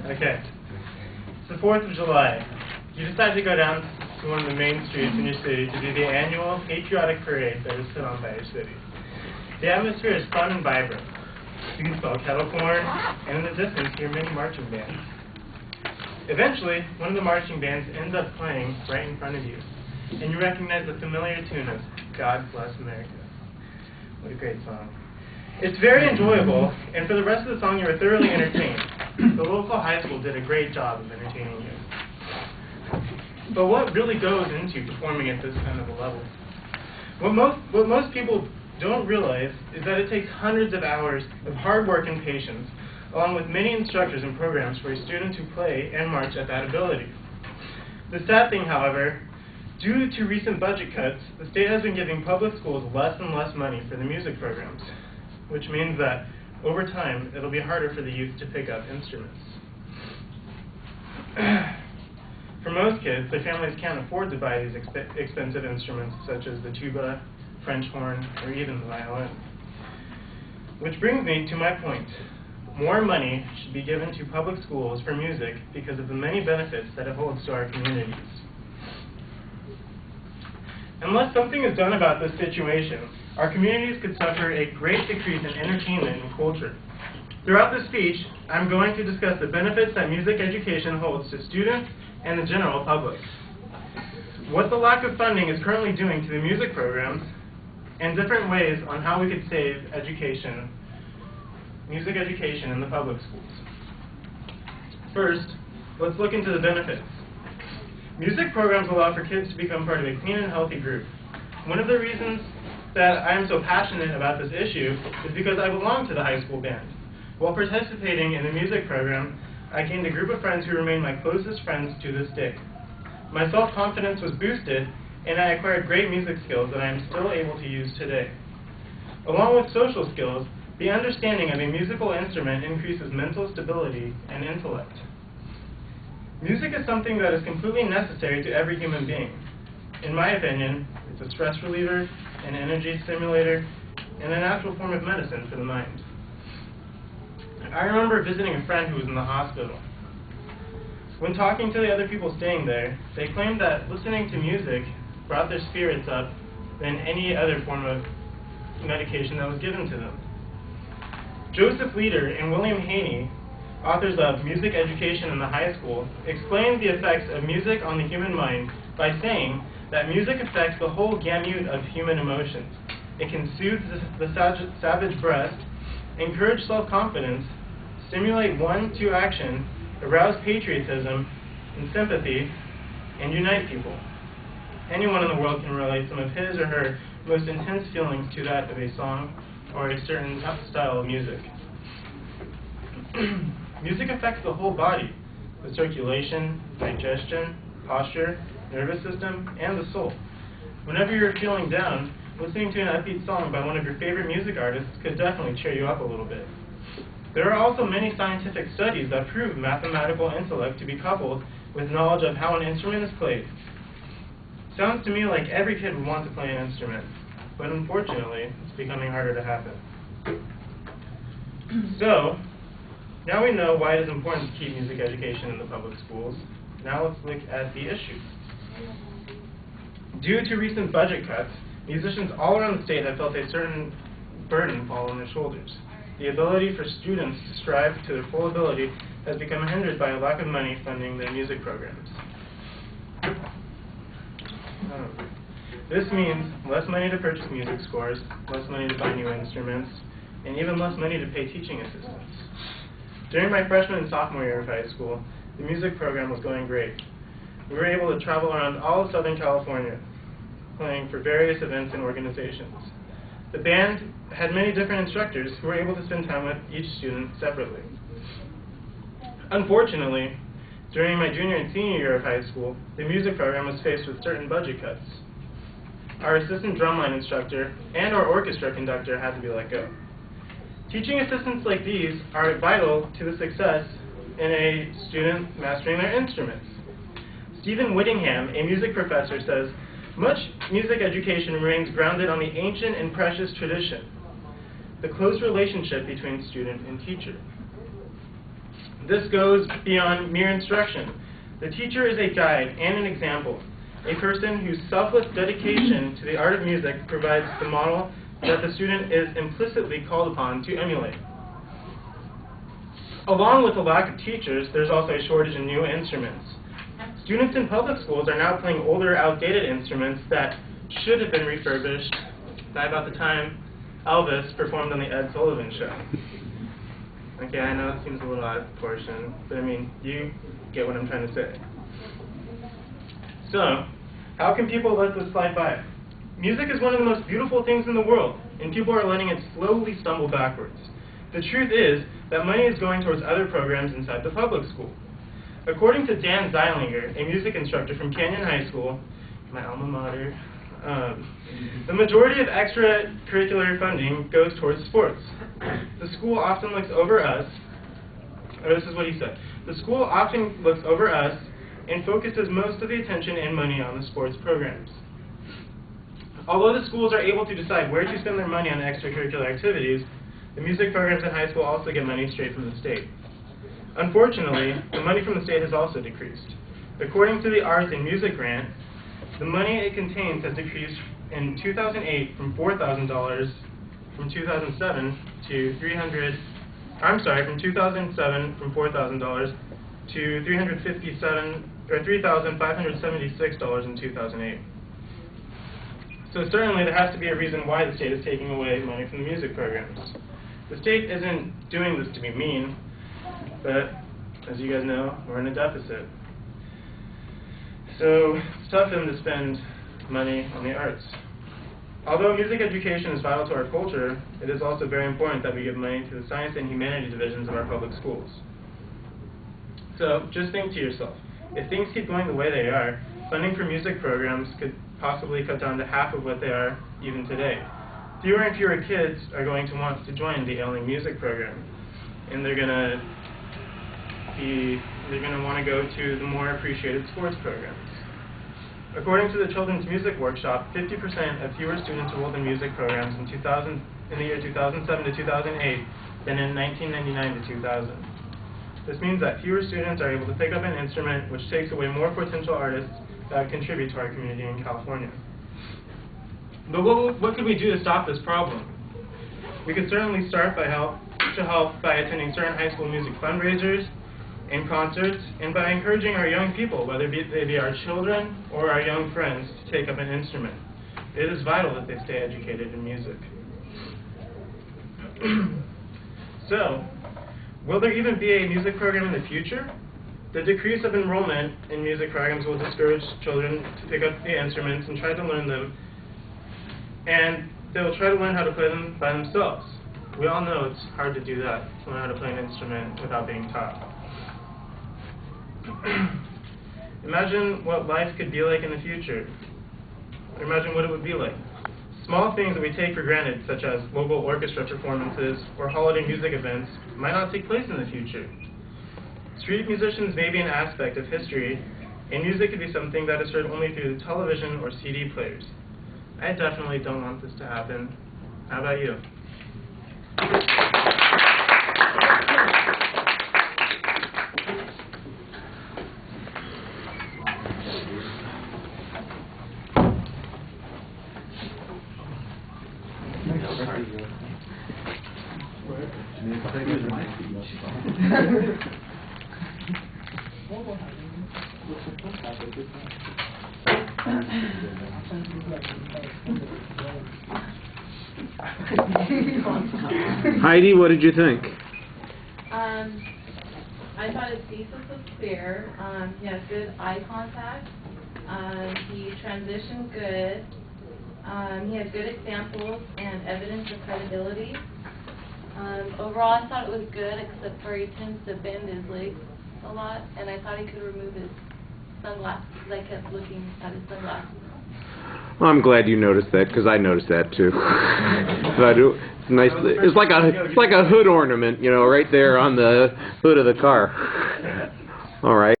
Okay. It's the 4th of July. You decide to go down to one of the main streets in your city to do the annual patriotic parade that is put on by your city. The atmosphere is fun and vibrant. You can smell kettle corn, and in the distance hear many marching bands. Eventually, one of the marching bands ends up playing right in front of you, and you recognize the familiar tune of God Bless America. What a great song. It's very enjoyable, and for the rest of the song you are thoroughly entertained. The local high school did a great job of entertaining you. But what really goes into performing at this kind of a level? What most people don't realize is that it takes hundreds of hours of hard work and patience, along with many instructors and programs for a student to play and march at that ability. The sad thing, however, due to recent budget cuts, the state has been giving public schools less and less money for the music programs, which means that over time it'll be harder for the youth to pick up instruments. For most kids, their families can't afford to buy these expensive instruments such as the tuba, French horn, or even the violin. Which brings me to my point. More money should be given to public schools for music because of the many benefits that it holds to our communities. Unless something is done about this situation, our communities could suffer a great decrease in entertainment and culture. Throughout this speech, I'm going to discuss the benefits that music education holds to students and the general public, what the lack of funding is currently doing to the music programs, and different ways on how we could save music education in the public schools. First, let's look into the benefits. Music programs allow for kids to become part of a clean and healthy group. One of the reasons that I am so passionate about this issue is because I belong to the high school band. While participating in the music program, I gained a group of friends who remain my closest friends to this day. My self-confidence was boosted, and I acquired great music skills that I am still able to use today. Along with social skills, the understanding of a musical instrument increases mental stability and intellect. Music is something that is completely necessary to every human being. In my opinion, it's a stress reliever, an energy stimulator, and a natural form of medicine for the mind. I remember visiting a friend who was in the hospital. When talking to the other people staying there, they claimed that listening to music brought their spirits up than any other form of medication that was given to them. Joseph Leader and William Haney, authors of Music Education in the High School, explained the effects of music on the human mind by saying that music affects the whole gamut of human emotions. It can soothe the savage breast, encourage self-confidence, stimulate one to action, arouse patriotism and sympathy, and unite people. Anyone in the world can relate some of his or her most intense feelings to that of a song or a certain style of music. Music affects the whole body, the circulation, digestion, posture, nervous system, and the soul. Whenever you're feeling down, listening to an upbeat song by one of your favorite music artists could definitely cheer you up a little bit. There are also many scientific studies that prove mathematical intellect to be coupled with knowledge of how an instrument is played. Sounds to me like every kid would want to play an instrument, but unfortunately, it's becoming harder to happen. So, now we know why it is important to keep music education in the public schools. Now let's look at the issues. Due to recent budget cuts, musicians all around the state have felt a certain burden fall on their shoulders. The ability for students to strive to their full ability has become hindered by a lack of money funding their music programs. This means less money to purchase music scores, less money to buy new instruments, and even less money to pay teaching assistants. During my freshman and sophomore year of high school, the music program was going great. We were able to travel around all of Southern California, playing for various events and organizations. The band had many different instructors who were able to spend time with each student separately. Unfortunately, during my junior and senior year of high school, the music program was faced with certain budget cuts. Our assistant drumline instructor and our orchestra conductor had to be let go. Teaching assistants like these are vital to the success in a student mastering their instruments. Stephen Whittingham, a music professor, says, "Much music education remains grounded on the ancient and precious tradition, the close relationship between student and teacher." This goes beyond mere instruction. The teacher is a guide and an example, a person whose selfless dedication to the art of music provides the model that the student is implicitly called upon to emulate. Along with the lack of teachers, there's also a shortage in new instruments. Students in public schools are now playing older, outdated instruments that should have been refurbished by about the time Elvis performed on the Ed Sullivan Show. Okay, I know it seems a little out of proportion, but I mean, you get what I'm trying to say. So, how can people let this slide by? Music is one of the most beautiful things in the world, and people are letting it slowly stumble backwards. The truth is that money is going towards other programs inside the public school. According to Dan Zeilinger, a music instructor from Canyon High School, my alma mater, the majority of extracurricular funding goes towards sports. The school often looks over us, or this is what he said, the school often looks over us and focuses most of the attention and money on the sports programs. Although the schools are able to decide where to spend their money on extracurricular activities, the music programs in high school also get money straight from the state. Unfortunately, the money from the state has also decreased. According to the Arts and Music Grant, the money it contains has decreased in 2008 from $4,000 from 2007 to from 2007 from $4,000 to $3,576 in 2008. So certainly there has to be a reason why the state is taking away money from the music programs. The state isn't doing this to be mean, but as you guys know, we're in a deficit. So it's tough for them to spend money on the arts. Although music education is vital to our culture, it is also very important that we give money to the science and humanities divisions of our public schools. So just think to yourself, if things keep going the way they are, funding for music programs could possibly cut down to half of what they are even today. Fewer and fewer kids are going to want to join the ailing music program, and they're going to want to go to the more appreciated sports programs. According to the Children's Music Workshop, 50% of fewer students enrolled in music programs in the year 2007 to 2008 than in 1999 to 2000. This means that fewer students are able to pick up an instrument, which takes away more potential artists that would contribute to our community in California. But what could we do to stop this problem? We could certainly start by attending certain high school music fundraisers and concerts, and by encouraging our young people, whether they be our children or our young friends, to take up an instrument. It is vital that they stay educated in music. So, will there even be a music program in the future? The decrease of enrollment in music programs will discourage children to pick up the instruments and try to learn them, and they'll try to learn how to play them by themselves. We all know it's hard to do that, to learn how to play an instrument without being taught. Imagine what life could be like in the future. Imagine what it would be like. Small things that we take for granted, such as local orchestra performances or holiday music events, might not take place in the future. Street musicians may be an aspect of history, and music could be something that is heard only through the television or CD players. I definitely don't want this to happen. How about you? Heidi, what did you think? I thought his thesis was clear. He has good eye contact. He transitioned good. He has good examples and evidence of credibility. Overall, I thought it was good, except for he tends to bend his legs a lot, and I thought he could remove his sunglasses because I kept looking at his sunglasses. Well, I'm glad you noticed that, because I noticed that too. It's nice. It's like a hood ornament, you know, right there on the hood of the car. All right.